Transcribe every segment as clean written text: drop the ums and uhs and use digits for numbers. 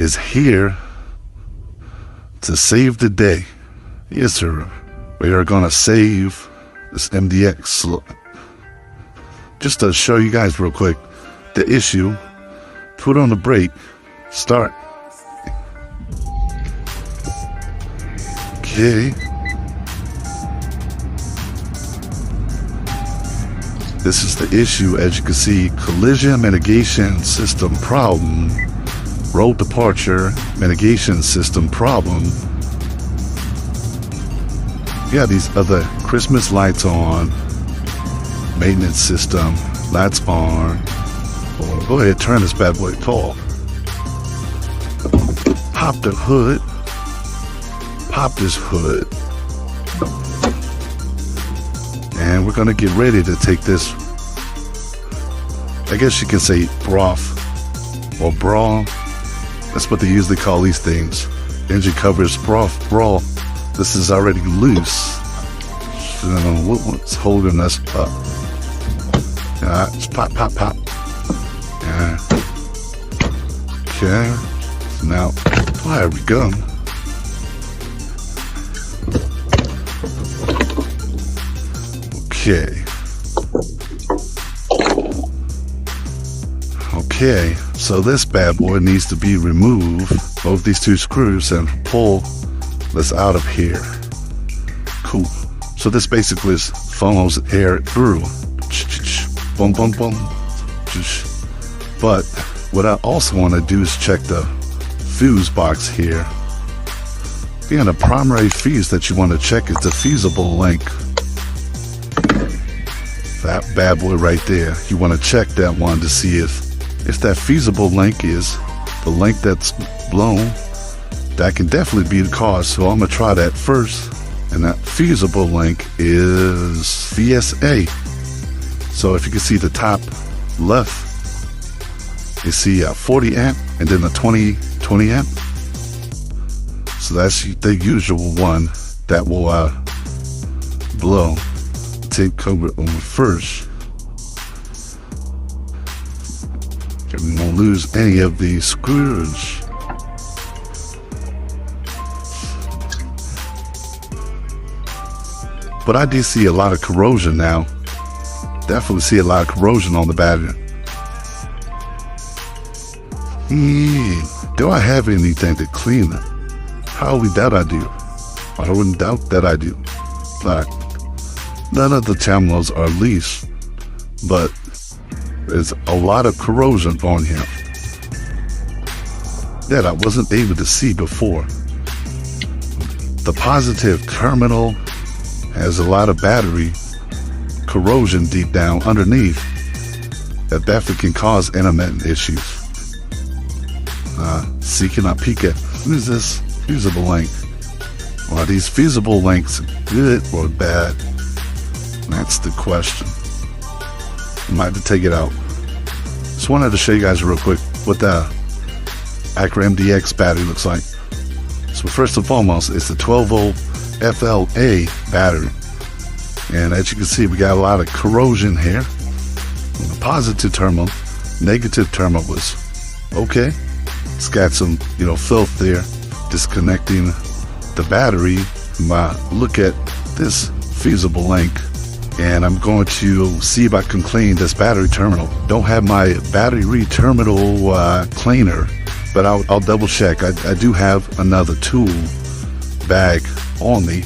is here to save the day. Yes, sir. We are gonna save this MDX. Just to show you guys real quick the issue. Put on the brake. Start. Okay. This is the issue, as you can see. Collision mitigation system problem. Road departure mitigation system problem. Yeah, these other Christmas lights on. Maintenance system. Lights on. Oh, go ahead, turn this bad boy off. Pop the hood. Pop this hood. And we're gonna get ready to take this, I guess you can say, broth or brawl. That's what they usually call these things. Engine covers, broth, brawl. This is already loose. So what's holding us up? Just pop, pop, pop. Yeah. Okay. So now, fire we go. Okay. Okay, so this bad boy needs to be removed. Both these two screws and pull this out of here. Cool. So this basically is funnels air through. Boom, boom, boom. But what I also want to do is check the fuse box here. Again, the primary fuse that you want to check is the fusible link. That bad boy right there. You want to check that one to see if that fusible link is the link that's blown. That can definitely be the cause. So I'm going to try that first. And that fusible link is VSA. So if you can see the top left, you see a 40 amp and then a 20 amp. So that's the usual one that will blow. Take cover on first. We won't lose any of these screws. But I do see a lot of corrosion now. Definitely see a lot of corrosion on the battery. Do I have anything to clean it? Probably that I do. I wouldn't doubt that I do. But none of the terminals are leased, but there's a lot of corrosion on here that I wasn't able to see before. The positive terminal has a lot of battery corrosion deep down underneath that definitely can cause intermittent issues. See, can I peek at, what is this fusible link? Are these fusible links good or bad? That's the question. I might have to take it out. Just wanted to show you guys real quick what the Acura MDX battery looks like. So first and foremost, it's the 12 volt FLA battery. And as you can see, we got a lot of corrosion here. The positive terminal, negative terminal was okay. It's got some, filth there, disconnecting the battery. Look at this fusible link. And I'm going to see if I can clean this battery terminal. Don't have my battery terminal cleaner, but I'll double check. I do have another tool bag on me,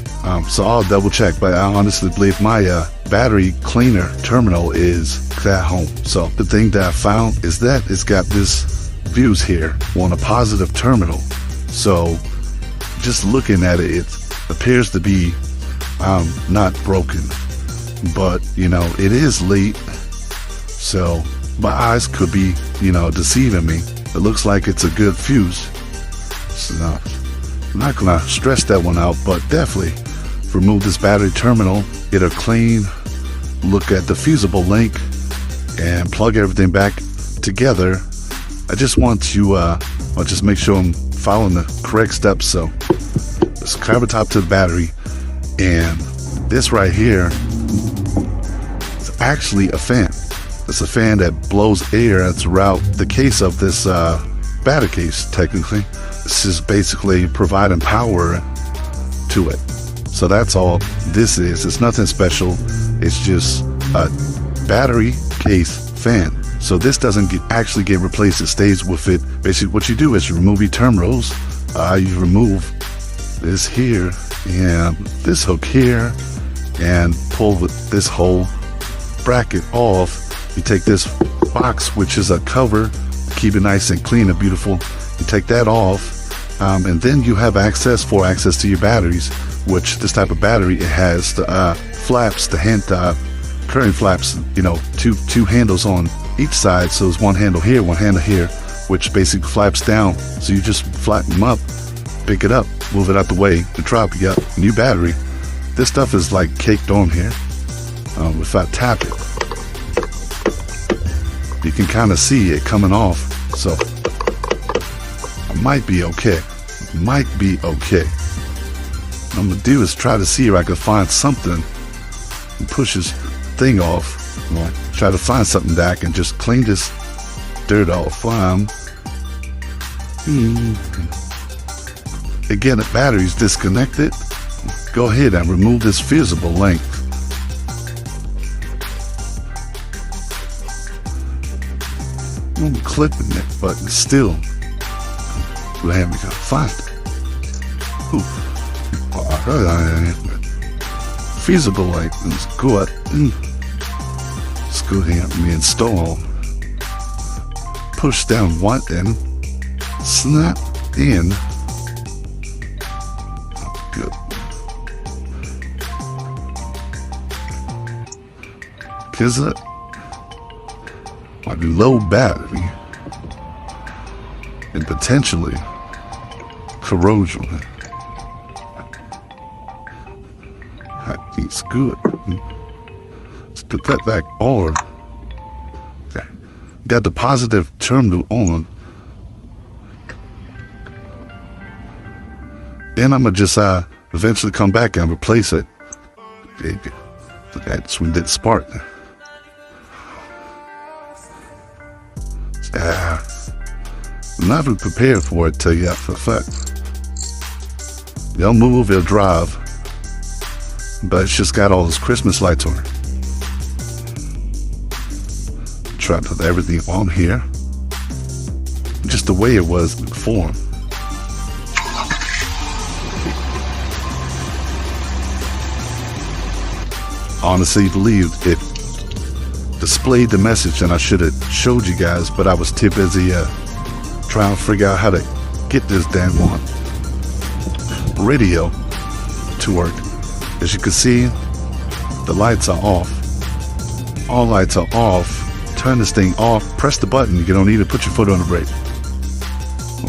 so I'll double check. But I honestly believe my battery cleaner terminal is at home. So the thing that I found is that it's got this fuse here on a positive terminal. So just looking at it, it appears to be not broken. But it is late, so my eyes could be deceiving me. It looks like it's a good fuse, so I'm not gonna stress that one out, but definitely remove this battery terminal, get a clean look at the fusible link, and plug everything back together. I just want to I'll just make sure I'm following the correct steps. So let's cover top to the battery, and this right here, actually a fan. It's a fan that blows air throughout the case of this battery case, technically. This is basically providing power to it. So that's all this is. It's nothing special. It's just a battery case fan. So this doesn't actually get replaced. It stays with it. Basically what you do is you remove your terminals. You remove this here and this hook here and pull this whole bracket off. You take this box, which is a cover, keep it nice and clean and beautiful. You take that off, and then you have access to your batteries, which this type of battery, it has the flaps, the hand current flaps, you know, two handles on each side. So there's one handle here, which basically flaps down. So you just flatten them up, pick it up, move it out the way, and drop it up. New battery. This stuff is like caked on here. If I tap it, you can kind of see it coming off. So I might be okay. What I'm gonna do is try to see if I can find something and push this thing off. Try to find something that I can just clean this dirt off. Again, the battery's disconnected. Go ahead and remove this fusible link. I'm clipping it, but still, we gotta find it. Feasible link is good. Let's go ahead and reinstall. Push down one and snap in. Good. Because my low battery and potentially corrosion. It's good. Let's put that back on. Okay. Got the positive terminal on. Then I'm gonna just eventually come back and replace it. That's when that spark. I'm not really prepared for it, tell you that for a fact. They'll move, they'll drive, but it's just got all those Christmas lights on it. Try to put everything on here, just the way it was before. Honestly believe it displayed the message, and I should have showed you guys, but I was too busy trying to figure out how to get this damn radio to work. As you can see, the lights are off. All lights are off. Turn this thing off, press the button. You don't need to put your foot on the brake.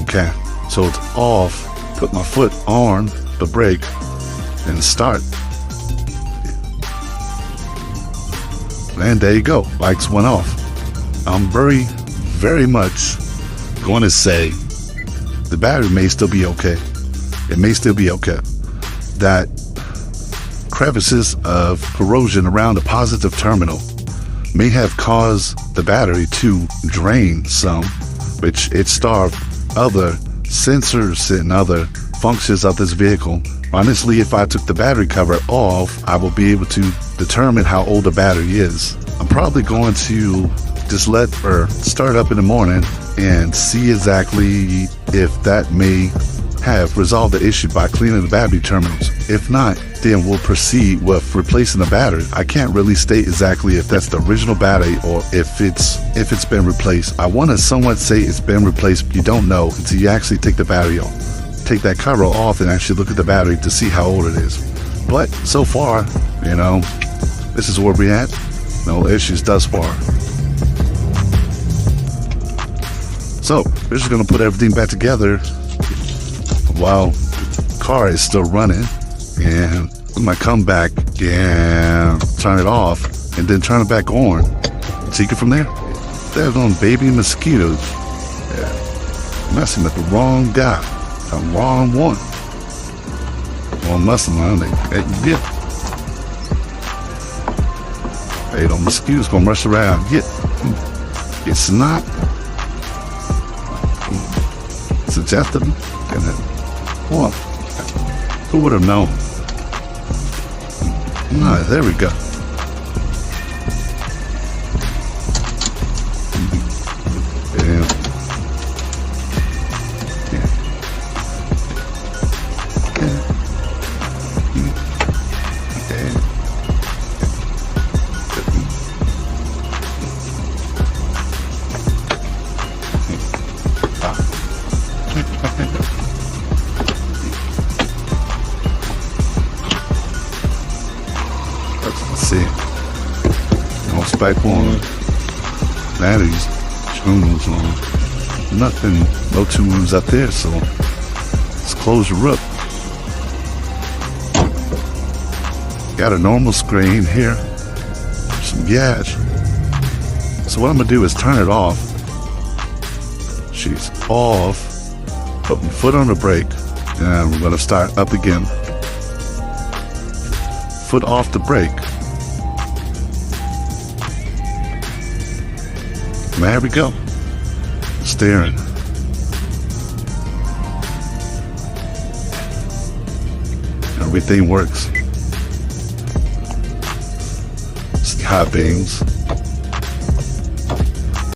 Okay, so it's off. Put my foot on the brake and start. And there you go, lights went off. I'm very much going to say the battery may still be okay. It may still be okay. That crevices of corrosion around the positive terminal may have caused the battery to drain some, which it starved other sensors and other functions of this vehicle. Honestly, if I took the battery cover off, I will be able to determine how old the battery is. I'm probably going to just let her start up in the morning and see exactly if that may have resolved the issue by cleaning the battery terminals. If not, then we'll proceed with replacing the battery. I can't really state exactly if that's the original battery or if it's been replaced. I want to somewhat say it's been replaced, but you don't know until you actually take the battery off. Take that cover off and actually look at the battery to see how old it is. But so far, you know, this is where we're at. No issues thus far. So we're just gonna put everything back together while the car is still running, and I'm gonna come back and turn it off and then turn it back on. Take it from there. There's on baby mosquitoes. Yeah. Messing with the wrong guy. The wrong one. Well, messing around, yeah. Hey, the mosquitoes gonna rush around. Get snot. suggested. Well, who would have known? Ah, there we go. Let's see. No spec one. Batteries. Tunes on. Nothing. No tunes up there, so let's close her up. Got a normal screen here. Some gas. So what I'm gonna do is turn it off. She's off. Put my foot on the brake. And we're gonna start up again. Foot off the brake. There we go. Steering. Everything works. Sky beams.